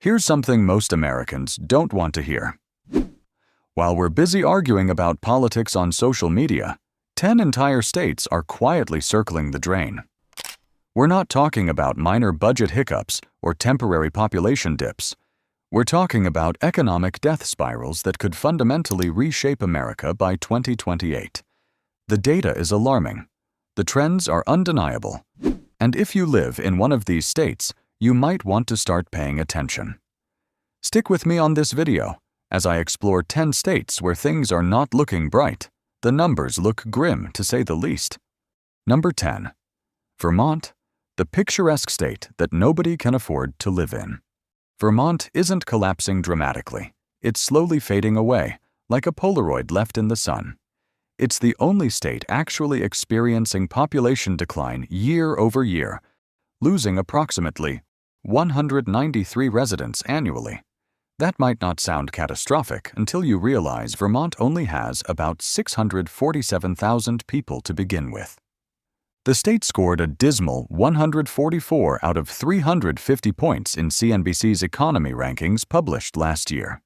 Here's something most Americans don't want to hear. While we're busy arguing about politics on social media, 10 entire states are quietly circling the drain. We're not talking about minor budget hiccups or temporary population dips. We're talking about economic death spirals that could fundamentally reshape America by 2028. The data is alarming. The trends are undeniable. And if you live in one of these states, you might want to start paying attention. Stick with me on this video as I explore 10 states where things are not looking bright. The numbers look grim, to say the least. Number 10. Vermont, the picturesque state that nobody can afford to live in. Vermont isn't collapsing dramatically. It's slowly fading away, like a Polaroid left in the sun. It's the only state actually experiencing population decline year over year, losing approximately 193 residents annually. That might not sound catastrophic until you realize Vermont only has about 647,000 people to begin with. The state scored a dismal 144 out of 350 points in CNBC's economy rankings published last year.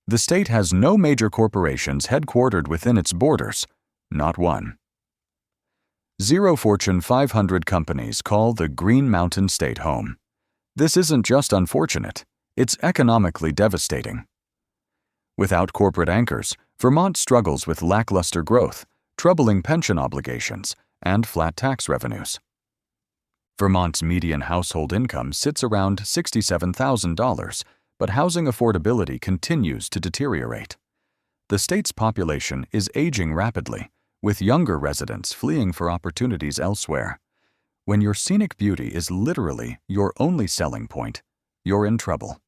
The state has no major corporations headquartered within its borders, not one. 0 Fortune 500 companies call the Green Mountain State home. This isn't just unfortunate, it's economically devastating. Without corporate anchors, Vermont struggles with lackluster growth, troubling pension obligations, and flat tax revenues. Vermont's median household income sits around $67,000, but housing affordability continues to deteriorate. The state's population is aging rapidly, with younger residents fleeing for opportunities elsewhere. When your scenic beauty is literally your only selling point, you're in trouble.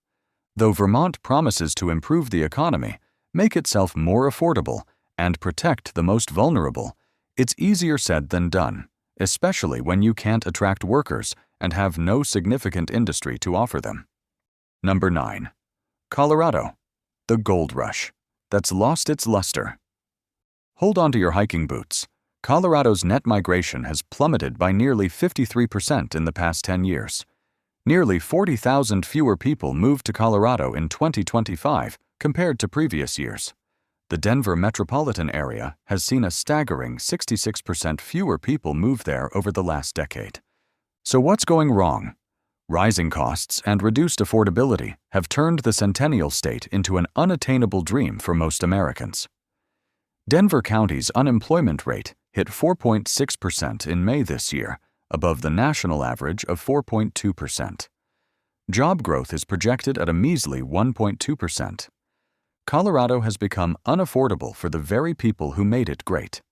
Though Vermont promises to improve the economy, make itself more affordable, and protect the most vulnerable, it's easier said than done, especially when you can't attract workers and have no significant industry to offer them. Number 9. Colorado, the gold rush that's lost its luster. Hold on to your hiking boots. Colorado's net migration has plummeted by nearly 53% in the past 10 years. Nearly 40,000 fewer people moved to Colorado in 2025 compared to previous years. The Denver metropolitan area has seen a staggering 66% fewer people move there over the last decade. So what's going wrong? Rising costs and reduced affordability have turned the Centennial State into an unattainable dream for most Americans. Denver County's unemployment rate hit 4.6% in May this year, above the national average of 4.2%. Job growth is projected at a measly 1.2%. Colorado has become unaffordable for the very people who made it great.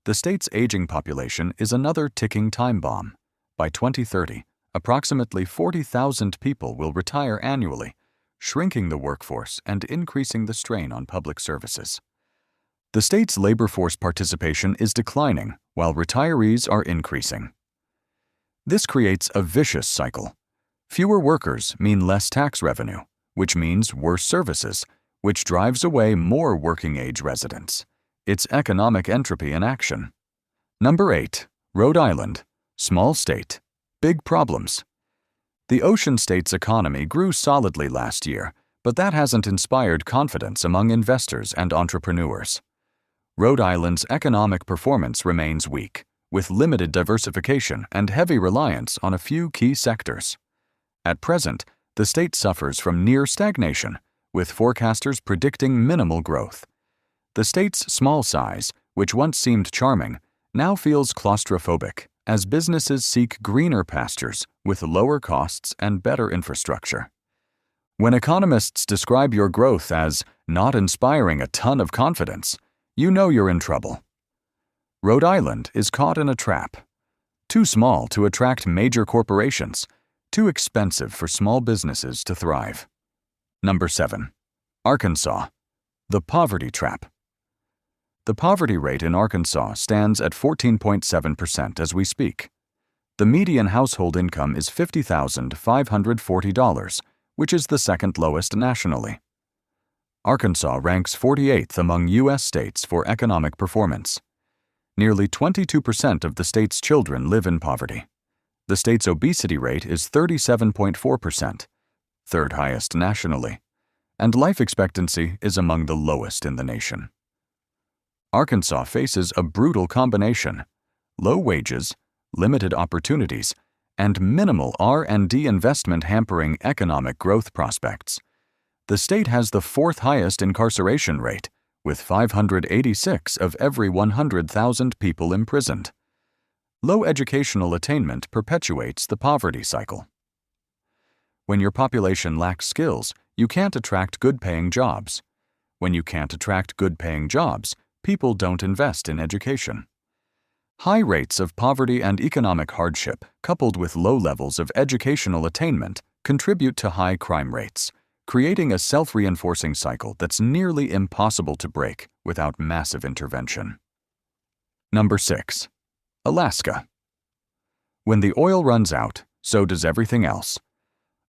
The state's aging population is another ticking time bomb. By 2030, approximately 40,000 people will retire annually, shrinking the workforce and increasing the strain on public services. The state's labor force participation is declining, while retirees are increasing. This creates a vicious cycle. Fewer workers mean less tax revenue, which means worse services, which drives away more working-age residents. It's economic entropy in action. Number 8. Rhode Island, small state, big problems. The ocean state's economy grew solidly last year, but that hasn't inspired confidence among investors and entrepreneurs. Rhode Island's economic performance remains weak, with limited diversification and heavy reliance on a few key sectors. At present, the state suffers from near stagnation, with forecasters predicting minimal growth. The state's small size, which once seemed charming, now feels claustrophobic as businesses seek greener pastures with lower costs and better infrastructure. When economists describe your growth as not inspiring a ton of confidence, you know you're in trouble. Rhode Island is caught in a trap. Too small to attract major corporations, too expensive for small businesses to thrive. Number 7. Arkansas, the poverty trap. The poverty rate in Arkansas stands at 14.7% as we speak. The median household income is $50,540, which is the second lowest nationally. Arkansas ranks 48th among U.S. states for economic performance. Nearly 22% of the state's children live in poverty. The state's obesity rate is 37.4%. third highest nationally, and life expectancy is among the lowest in the nation. Arkansas faces a brutal combination: low wages, limited opportunities, and minimal R&D investment hampering economic growth prospects. The state has the fourth highest incarceration rate, with 586 of every 100,000 people imprisoned. Low educational attainment perpetuates the poverty cycle. When your population lacks skills, you can't attract good-paying jobs. When you can't attract good-paying jobs, people don't invest in education. High rates of poverty and economic hardship, coupled with low levels of educational attainment, contribute to high crime rates, creating a self-reinforcing cycle that's nearly impossible to break without massive intervention. Number 6. Alaska. When the oil runs out, so does everything else.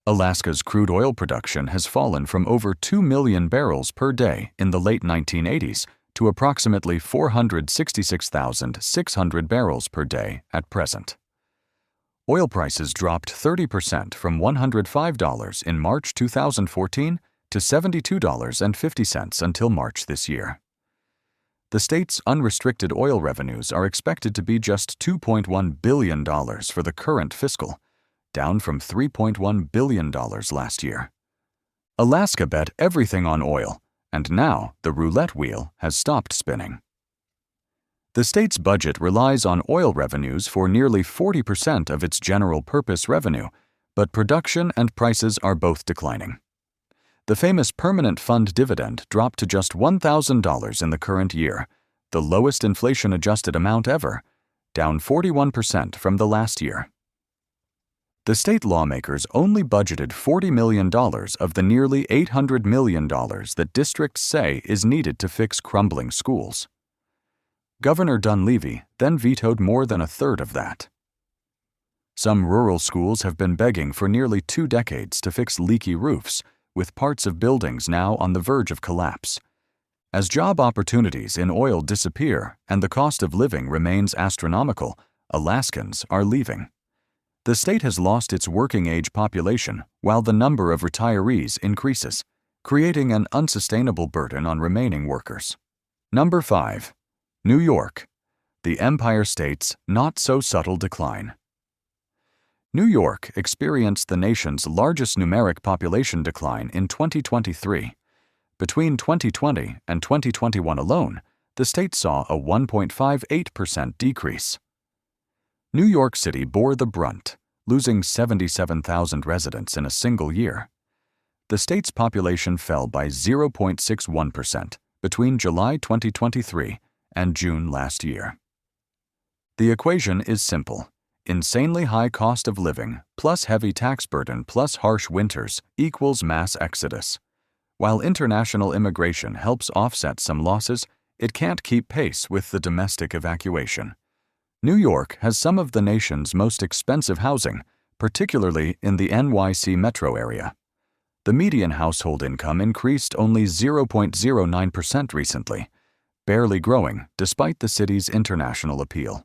Alaska's crude oil production has fallen from over 2 million barrels per day in the late 1980s to approximately 466,600 barrels per day at present. Oil prices dropped 30% from $105 in March 2014 to $72.50 until March this year. The state's unrestricted oil revenues are expected to be just $2.1 billion for the current fiscal, down from $3.1 billion last year. Alaska bet everything on oil, and now the roulette wheel has stopped spinning. The state's budget relies on oil revenues for nearly 40% of its general-purpose revenue, but production and prices are both declining. The famous permanent fund dividend dropped to just $1,000 in the current year, the lowest inflation-adjusted amount ever, down 41% from the last year. The state lawmakers only budgeted $40 million of the nearly $800 million that districts say is needed to fix crumbling schools. Governor Dunleavy then vetoed more than a third of that. Some rural schools have been begging for nearly 2 decades to fix leaky roofs, with parts of buildings now on the verge of collapse. As job opportunities in oil disappear and the cost of living remains astronomical, Alaskans are leaving. The state has lost its working-age population while the number of retirees increases, creating an unsustainable burden on remaining workers. Number 5. New York, the Empire State's not-so-subtle decline. New York experienced the nation's largest numeric population decline in 2023. Between 2020 and 2021 alone, the state saw a 1.58% decrease. New York City bore the brunt, losing 77,000 residents in a single year. The state's population fell by 0.61% between July 2023 and June last year. The equation is simple. Insanely high cost of living plus heavy tax burden plus harsh winters equals mass exodus. While international immigration helps offset some losses, it can't keep pace with the domestic evacuation. New York has some of the nation's most expensive housing, particularly in the NYC metro area. The median household income increased only 0.09% recently, barely growing despite the city's international appeal.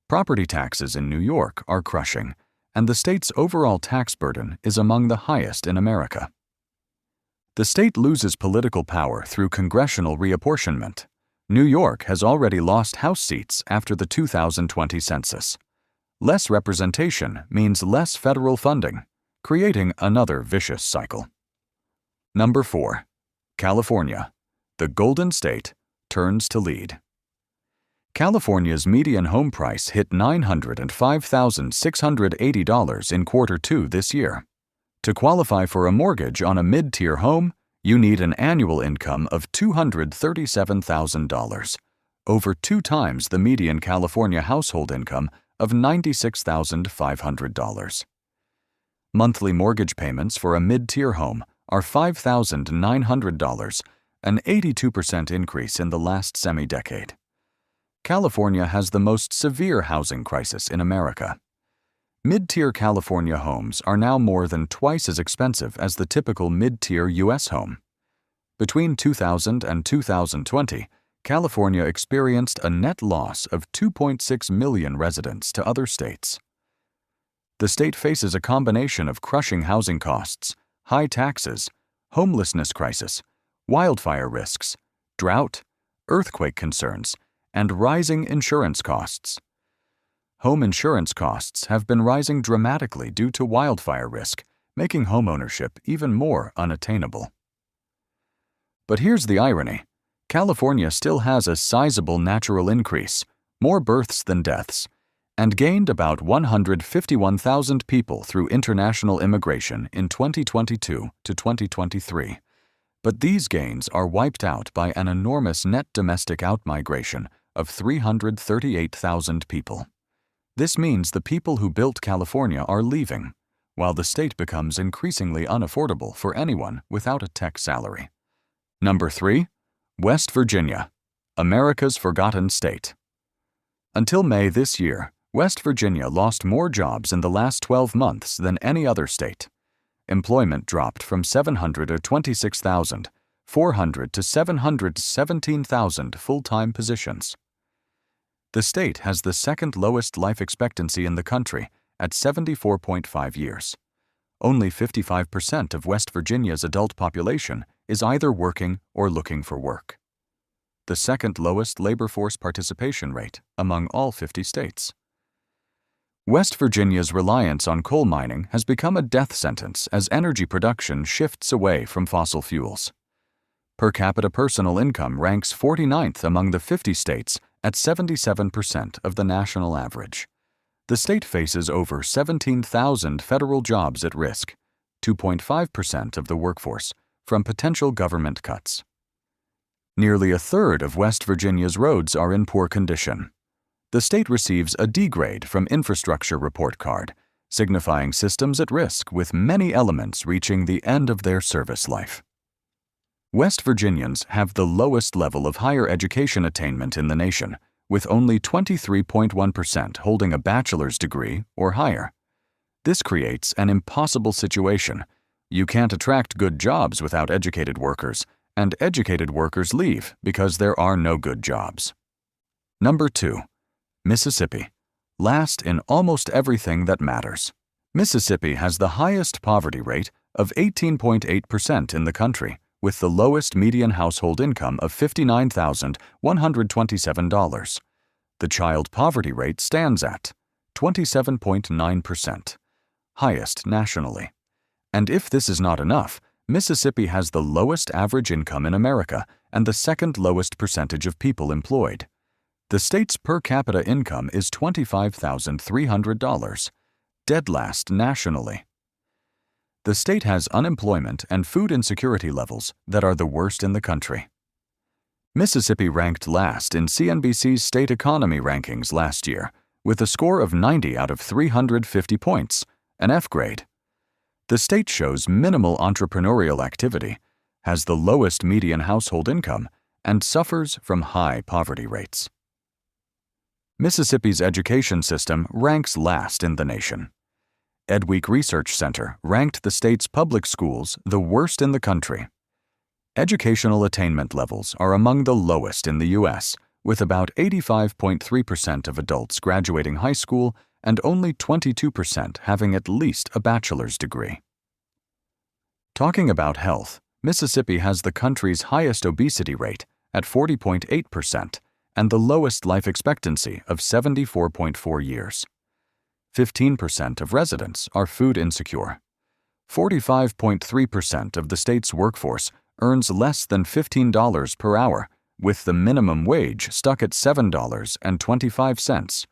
Property taxes in New York are crushing, and the state's overall tax burden is among the highest in America. The state loses political power through congressional reapportionment. New York has already lost House seats after the 2020 census. Less representation means less federal funding, creating another vicious cycle. Number 4. California, the Golden State, turns to lead. California's median home price hit $905,680 in Q2 this year. To qualify for a mortgage on a mid-tier home, you need an annual income of $237,000, over 2 times the median California household income of $96,500. Monthly mortgage payments for a mid-tier home are $5,900, an 82% increase in the last semi-decade. California has the most severe housing crisis in America. Mid-tier California homes are now more than twice as expensive as the typical mid-tier U.S. home. Between 2000 and 2020, California experienced a net loss of 2.6 million residents to other states. The state faces a combination of crushing housing costs, high taxes, homelessness crisis, wildfire risks, drought, earthquake concerns, and rising insurance costs. Home insurance costs have been rising dramatically due to wildfire risk, making homeownership even more unattainable. But here's the irony. California still has a sizable natural increase, more births than deaths, and gained about 151,000 people through international immigration in 2022 to 2023. But these gains are wiped out by an enormous net domestic outmigration of 338,000 people. This means the people who built California are leaving, while the state becomes increasingly unaffordable for anyone without a tech salary. Number 3. West Virginia, America's forgotten state. Until May this year, West Virginia lost more jobs in the last 12 months than any other state. Employment dropped from 726,400 to 717,000 full-time positions. The state has the second lowest life expectancy in the country at 74.5 years. Only 55% of West Virginia's adult population is either working or looking for work. The second lowest labor force participation rate among all 50 states. West Virginia's reliance on coal mining has become a death sentence as energy production shifts away from fossil fuels. Per capita personal income ranks 49th among the 50 states at 77% of the national average. The state faces over 17,000 federal jobs at risk, 2.5% of the workforce, from potential government cuts. Nearly a third of West Virginia's roads are in poor condition. The state receives a D grade from Infrastructure Report Card, signifying systems at risk with many elements reaching the end of their service life. West Virginians have the lowest level of higher education attainment in the nation, with only 23.1% holding a bachelor's degree or higher. This creates an impossible situation. You can't attract good jobs without educated workers, and educated workers leave because there are no good jobs. Number 2. Mississippi, last in almost everything that matters. Mississippi has the highest poverty rate of 18.8% in the country, with the lowest median household income of $59,127. The child poverty rate stands at 27.9%, highest nationally. And if this is not enough, Mississippi has the lowest average income in America and the second lowest percentage of people employed. The state's per capita income is $25,300, dead last nationally. The state has unemployment and food insecurity levels that are the worst in the country. Mississippi ranked last in CNBC's state economy rankings last year, with a score of 90 out of 350 points, an F grade. The state shows minimal entrepreneurial activity, has the lowest median household income, and suffers from high poverty rates. Mississippi's education system ranks last in the nation. EdWeek Research Center ranked the state's public schools the worst in the country. Educational attainment levels are among the lowest in the U.S., with about 85.3% of adults graduating high school and only 22% having at least a bachelor's degree. Talking about health, Mississippi has the country's highest obesity rate at 40.8% and the lowest life expectancy of 74.4 years. 15% of residents are food insecure. 45.3% of the state's workforce earns less than $15 per hour, with the minimum wage stuck at $7.25,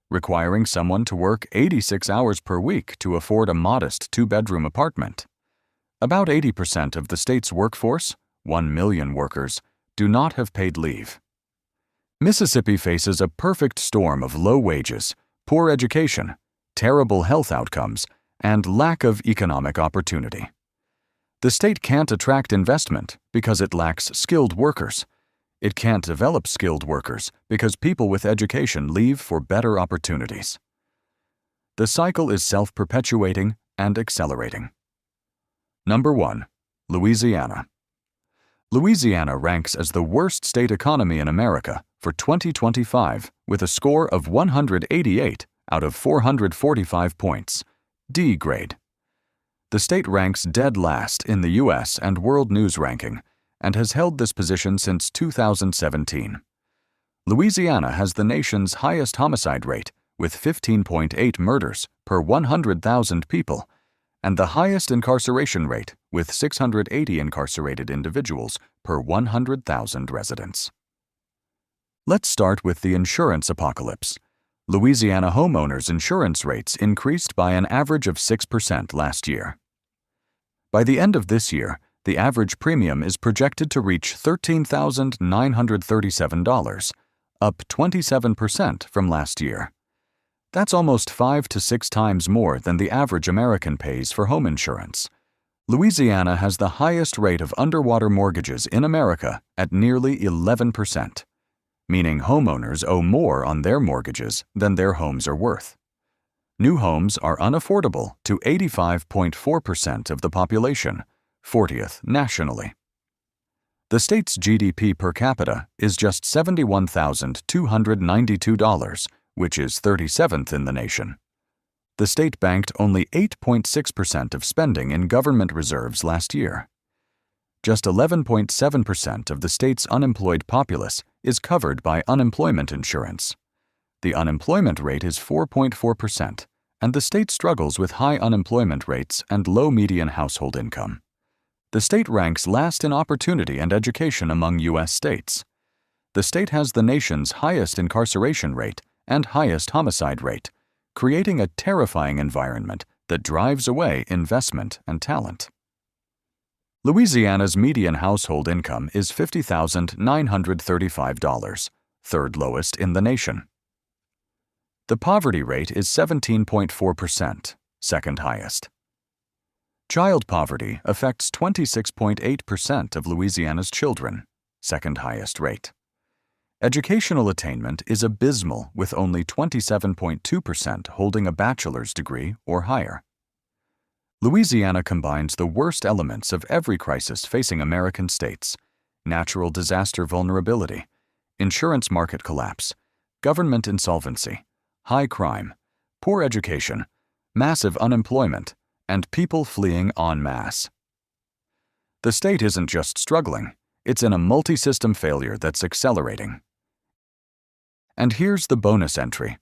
requiring someone to work 86 hours per week to afford a modest two-bedroom apartment. About 80% of the state's workforce, 1 million workers, do not have paid leave. Mississippi faces a perfect storm of low wages, poor education, terrible health outcomes, and lack of economic opportunity. The state can't attract investment because it lacks skilled workers. It can't develop skilled workers because people with education leave for better opportunities. The cycle is self-perpetuating and accelerating. Number 1. Louisiana. Louisiana ranks as the worst state economy in America for 2025 with a score of 188 out of 445 points, D grade. The state ranks dead last in the U.S. and World News ranking and has held this position since 2017. Louisiana has the nation's highest homicide rate, with 15.8 murders per 100,000 people, and the highest incarceration rate, with 680 incarcerated individuals per 100,000 residents. Let's start with the insurance apocalypse. Louisiana homeowners' insurance rates increased by an average of 6% last year. By the end of this year, the average premium is projected to reach $13,937, up 27% from last year. That's almost 5 to 6 times more than the average American pays for home insurance. Louisiana has the highest rate of underwater mortgages in America at nearly 11%, meaning homeowners owe more on their mortgages than their homes are worth. New homes are unaffordable to 85.4% of the population, 40th nationally. The state's GDP per capita is just $71,292, which is 37th in the nation. The state banked only 8.6% of spending in government reserves last year. Just 11.7% of the state's unemployed populace is covered by unemployment insurance. The unemployment rate is 4.4%, and the state struggles with high unemployment rates and low median household income. The state ranks last in opportunity and education among U.S. states. The state has the nation's highest incarceration rate and highest homicide rate, creating a terrifying environment that drives away investment and talent. Louisiana's median household income is $50,935, third lowest in the nation. The poverty rate is 17.4%, second highest. Child poverty affects 26.8% of Louisiana's children, second highest rate. Educational attainment is abysmal, with only 27.2% holding a bachelor's degree or higher. Louisiana combines the worst elements of every crisis facing American states: natural disaster vulnerability, insurance market collapse, government insolvency, high crime, poor education, massive unemployment, and people fleeing en masse. The state isn't just struggling, it's in a multi-system failure that's accelerating. And here's the bonus entry: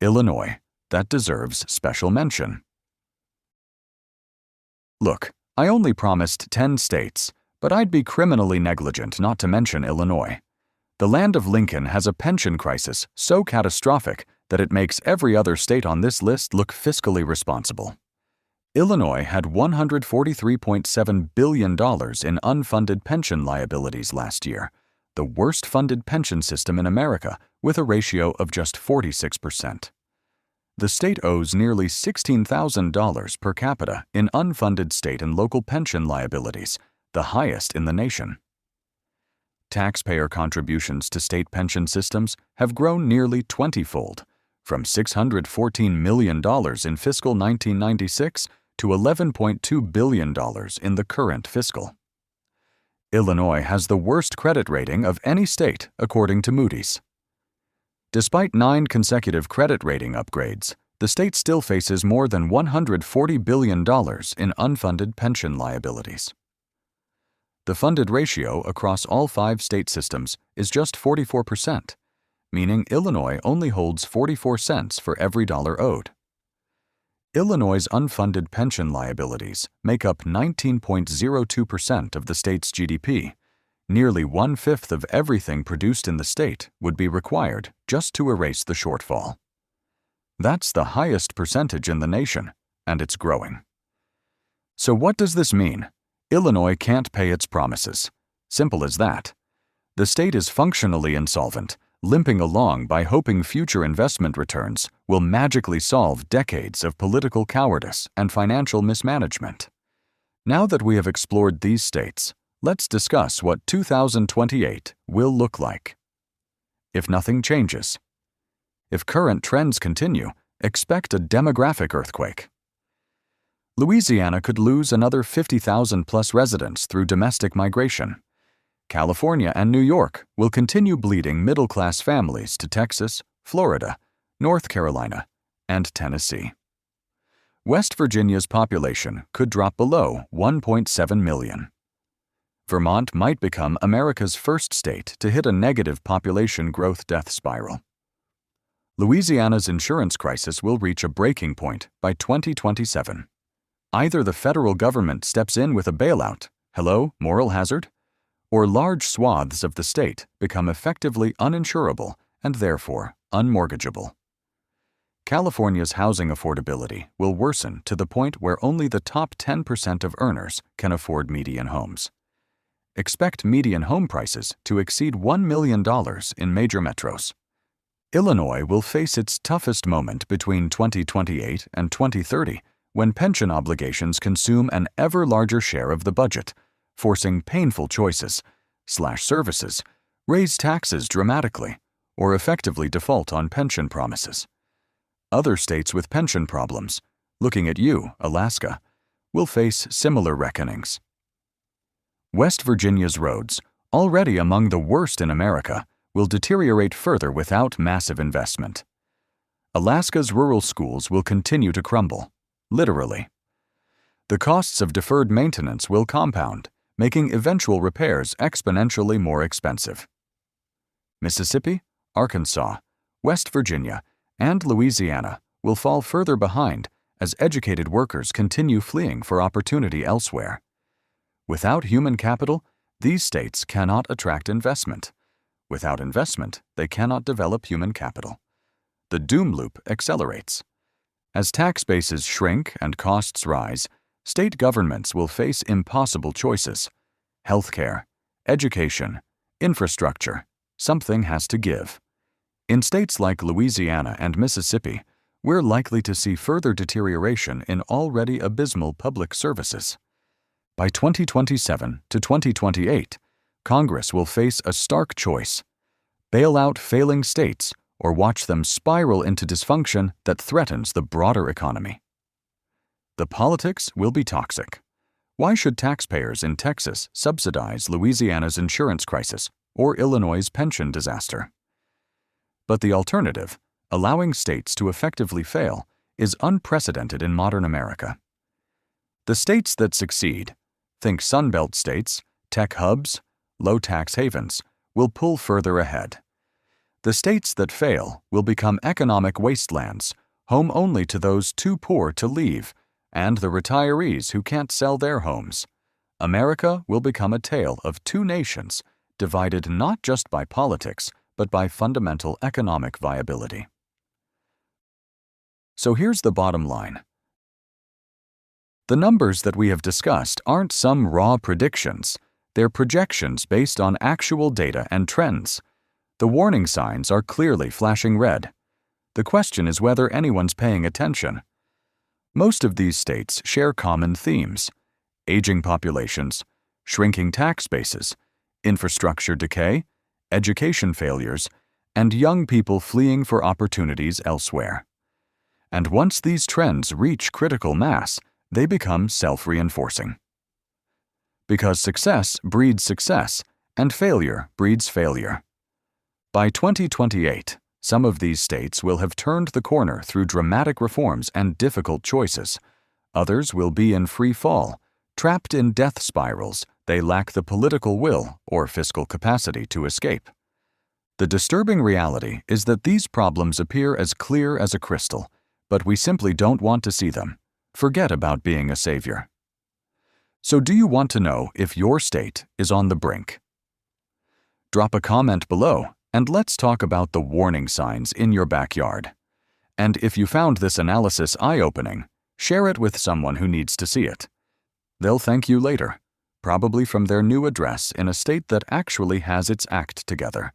Illinois, that deserves special mention. Look, I only promised 10 states, but I'd be criminally negligent not to mention Illinois. The land of Lincoln has a pension crisis so catastrophic that it makes every other state on this list look fiscally responsible. Illinois had $143.7 billion in unfunded pension liabilities last year, the worst funded pension system in America, with a ratio of just 46%. The state owes nearly $16,000 per capita in unfunded state and local pension liabilities, the highest in the nation. Taxpayer contributions to state pension systems have grown nearly 20-fold, from $614 million in fiscal 1996 to $11.2 billion in the current fiscal. Illinois has the worst credit rating of any state, according to Moody's. Despite 9 consecutive credit rating upgrades, the state still faces more than $140 billion in unfunded pension liabilities. The funded ratio across all 5 state systems is just 44%, meaning Illinois only holds 44 cents for every dollar owed. Illinois' unfunded pension liabilities make up 19.02% of the state's GDP. Nearly 1/5 of everything produced in the state would be required just to erase the shortfall. That's the highest percentage in the nation, and it's growing. So what does this mean? Illinois can't pay its promises. Simple as that. The state is functionally insolvent, limping along by hoping future investment returns will magically solve decades of political cowardice and financial mismanagement. Now that we have explored these states, let's discuss what 2028 will look like. If nothing changes. If current trends continue, expect a demographic earthquake. Louisiana could lose another 50,000 plus residents through domestic migration. California and New York will continue bleeding middle-class families to Texas, Florida, North Carolina, and Tennessee. West Virginia's population could drop below 1.7 million. Vermont might become America's first state to hit a negative population growth death spiral. Louisiana's insurance crisis will reach a breaking point by 2027. Either the federal government steps in with a bailout, hello, moral hazard, or large swaths of the state become effectively uninsurable and therefore unmortgageable. California's housing affordability will worsen to the point where only the top 10% of earners can afford median homes. Expect median home prices to exceed $1 million in major metros. Illinois will face its toughest moment between 2028 and 2030 when pension obligations consume an ever larger share of the budget, forcing painful choices, slash services, raise taxes dramatically, or effectively default on pension promises. Other states with pension problems, looking at you, Alaska, will face similar reckonings. West Virginia's roads, already among the worst in America, will deteriorate further without massive investment. Alaska's rural schools will continue to crumble, literally. The costs of deferred maintenance will compound, making eventual repairs exponentially more expensive. Mississippi, Arkansas, West Virginia, and Louisiana will fall further behind as educated workers continue fleeing for opportunity elsewhere. Without human capital, these states cannot attract investment. Without investment, they cannot develop human capital. The doom loop accelerates. As tax bases shrink and costs rise, state governments will face impossible choices. Healthcare, education, infrastructure, something has to give. In states like Louisiana and Mississippi, we're likely to see further deterioration in already abysmal public services. By 2027 to 2028, Congress will face a stark choice: bail out failing states or watch them spiral into dysfunction that threatens the broader economy. The politics will be toxic. Why should taxpayers in Texas subsidize Louisiana's insurance crisis or Illinois' pension disaster? But the alternative, allowing states to effectively fail, is unprecedented in modern America. The states that succeed, think Sunbelt states, tech hubs, low-tax havens, will pull further ahead. The states that fail will become economic wastelands, home only to those too poor to leave, and the retirees who can't sell their homes. America will become a tale of two nations, divided not just by politics, but by fundamental economic viability. So here's the bottom line. The numbers that we have discussed aren't some raw predictions. They're projections based on actual data and trends. The warning signs are clearly flashing red. The question is whether anyone's paying attention. Most of these states share common themes: aging populations, shrinking tax bases, infrastructure decay, education failures, and young people fleeing for opportunities elsewhere. And once these trends reach critical mass, they become self-reinforcing. Because success breeds success, and failure breeds failure. By 2028, some of these states will have turned the corner through dramatic reforms and difficult choices. Others will be in free fall, trapped in death spirals they lack the political will or fiscal capacity to escape. The disturbing reality is that these problems appear as clear as a crystal, but we simply don't want to see them. Forget about being a savior. So do you want to know if your state is on the brink? Drop a comment below and let's talk about the warning signs in your backyard. And if you found this analysis eye-opening, share it with someone who needs to see it. They'll thank you later, probably from their new address in a state that actually has its act together,